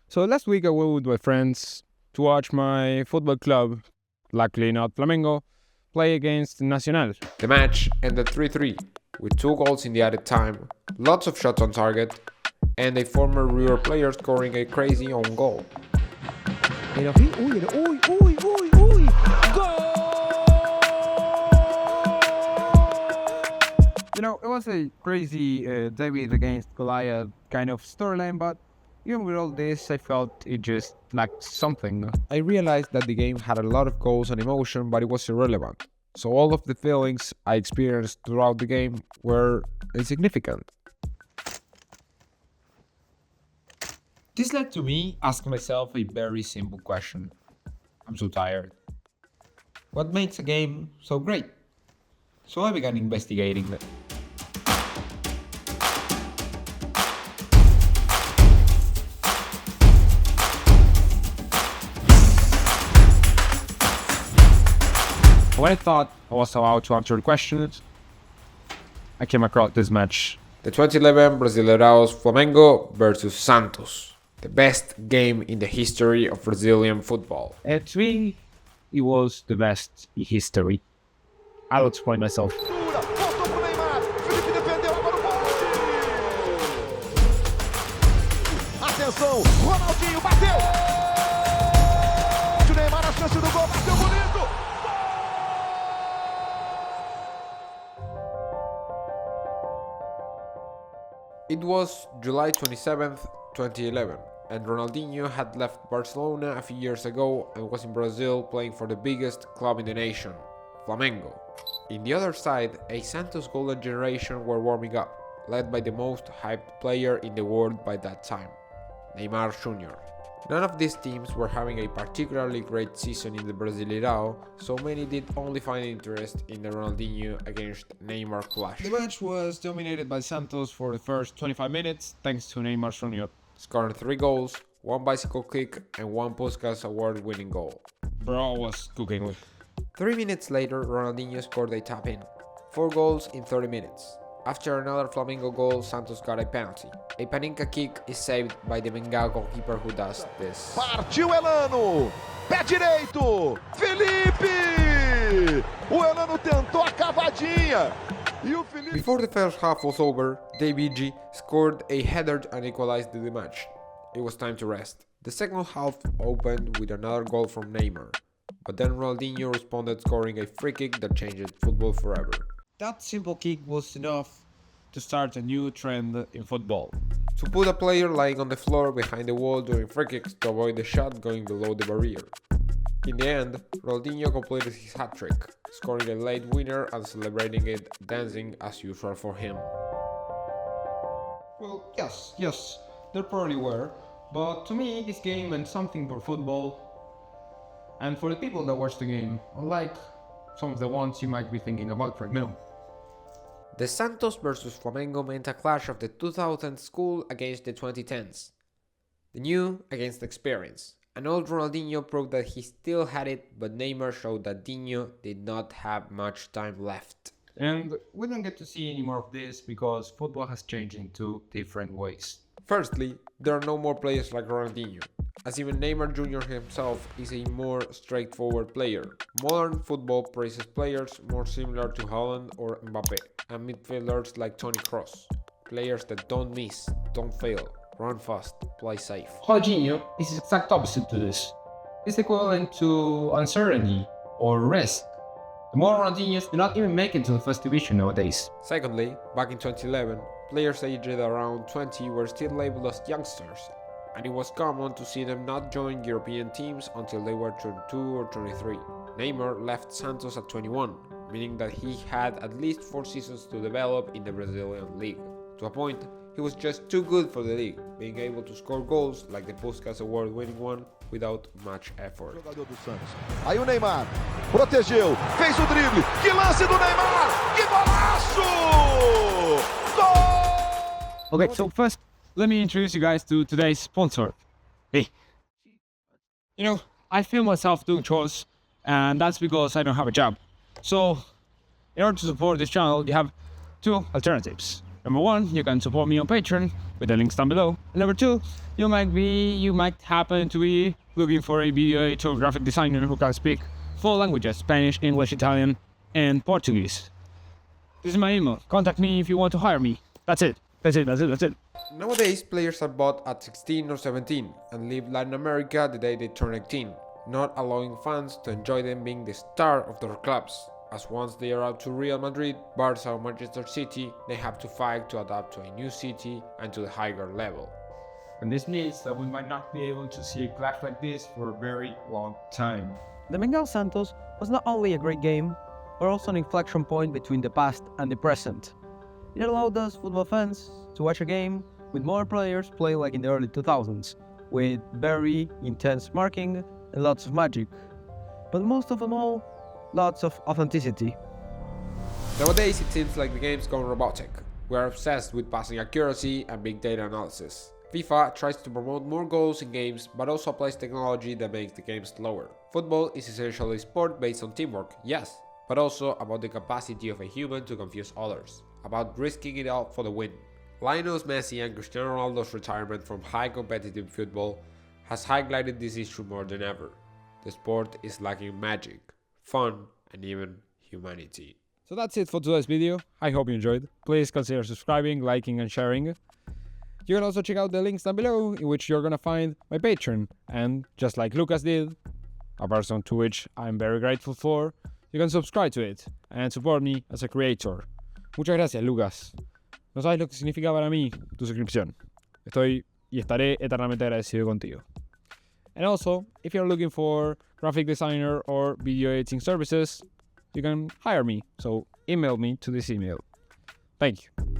So last week I went with my friends to watch my football club, luckily not Flamengo, play against Nacional. The match ended 3-3, with 2 goals in the added time, lots of shots on target, and a former River player scoring a crazy own goal. It was a crazy David against Goliath kind of storyline, but even with all this, I felt it just lacked something. I realized that the game had a lot of goals and emotion, but it was irrelevant. So all of the feelings I experienced throughout the game were insignificant. This led to me asking myself a very simple question. I'm so tired. What makes a game so great? So I began investigating it. When I thought I was about to answer the questions, I came across this match. The 2011 Brasileirão Flamengo versus Santos. The best game in the history of Brazilian football. To me, it was the best in history. I'll explain myself. Atenção, Ronaldinho bateu! Neymar, a chance do gol, bateu bonito! It was July 27th, 2011, and Ronaldinho had left Barcelona a few years ago and was in Brazil playing for the biggest club in the nation, Flamengo. In the other side, a Santos golden generation were warming up, led by the most hyped player in the world by that time, Neymar Jr. None of these teams were having a particularly great season in the Brasileirão, so many did only find interest in the Ronaldinho against Neymar clash. The match was dominated by Santos for the first 25 minutes, thanks to Neymar Jr. Scoring 3 goals, 1 bicycle kick, and 1 Puskas award-winning goal. Bro was cooking with. 3 minutes later, Ronaldinho scored a tap-in. 4 goals in 30 minutes. After another Flamengo goal, Santos got a penalty. A paninka kick is saved by the Mengão goalkeeper who does this. Partiu Elano! Pé direito! Felipe! O Elano tentou a cavadinha! E o Felipe... Before the first half was over, David G scored a header and equalized the match. It was time to rest. The second half opened with another goal from Neymar, but then Ronaldinho responded scoring a free kick that changed football forever. That simple kick was enough to start a new trend in football. To put a player lying on the floor behind the wall during free kicks to avoid the shot going below the barrier. In the end, Ronaldinho completed his hat-trick, scoring a late winner and celebrating it dancing as usual for him. Well, yes, there probably were, but to me this game meant something for football and for the people that watch the game, unlike some of the ones you might be thinking about right now. The Santos versus Flamengo meant a clash of the 2000s school against the 2010s. The new against the experience. An old Ronaldinho proved that he still had it, but Neymar showed that Dinho did not have much time left. And we don't get to see any more of this because football has changed in 2 different ways. Firstly, there are no more players like Ronaldinho, as even Neymar Jr. himself is a more straightforward player. Modern football praises players more similar to Haaland or Mbappe, and midfielders like Toni Kroos. Players that don't miss, don't fail, run fast, play safe. Ronaldinho is the exact opposite to this. It's equivalent to uncertainty or risk. The more Ronaldinhos do not even make it to the first division nowadays. Secondly, back in 2011, players aged around 20 were still labeled as youngsters, and it was common to see them not join European teams until they were 22 or 23. Neymar left Santos at 21, meaning that he had at least 4 seasons to develop in the Brazilian league. To a point, he was just too good for the league, being able to score goals like the Puskas award-winning one without much effort. Jogador do Santos. Aí o Neymar protegeu, fez o drible. Que lance do Neymar! Que golaço! Gol! Okay, so first, let me introduce you guys to today's sponsor. Hey. I feel myself doing chores, and that's because I don't have a job. So, in order to support this channel, you have 2 alternatives. Number one, you can support me on Patreon with the links down below. And number two, you might happen to be looking for a video editor or graphic designer who can speak 4 languages: Spanish, English, Italian, and Portuguese. This is my email. Contact me if you want to hire me. That's it. Nowadays, players are bought at 16 or 17 and leave Latin America the day they turn 18, not allowing fans to enjoy them being the star of their clubs, as once they are out to Real Madrid, Barca or Manchester City, they have to fight to adapt to a new city and to the higher level. And this means that we might not be able to see a clash like this for a very long time. The Bengal Santos was not only a great game, but also an inflection point between the past and the present. It allowed us football fans to watch a game with more players play like in the early 2000s, with very intense marking and lots of magic. But most of them all, lots of authenticity. Nowadays, it seems like the game's gone robotic. We are obsessed with passing accuracy and big data analysis. FIFA tries to promote more goals in games, but also applies technology that makes the game slower. Football is essentially a sport based on teamwork, yes, but also about the capacity of a human to confuse others, about risking it all for the win. Lionel Messi and Cristiano Ronaldo's retirement from high competitive football has highlighted this issue more than ever. The sport is lacking magic, fun, and even humanity. So that's it for today's video. I hope you enjoyed. Please consider subscribing, liking, and sharing. You can also check out the links down below, in which you're gonna find my Patreon. And just like Lucas did, a person to which I'm very grateful for, you can subscribe to it and support me as a creator. Muchas gracias, Lucas. No sabes lo que significa para mí tu suscripción. Estoy y estaré eternamente agradecido contigo. And also, if you're looking for graphic designer or video editing services, you can hire me. So email me to this email. Thank you.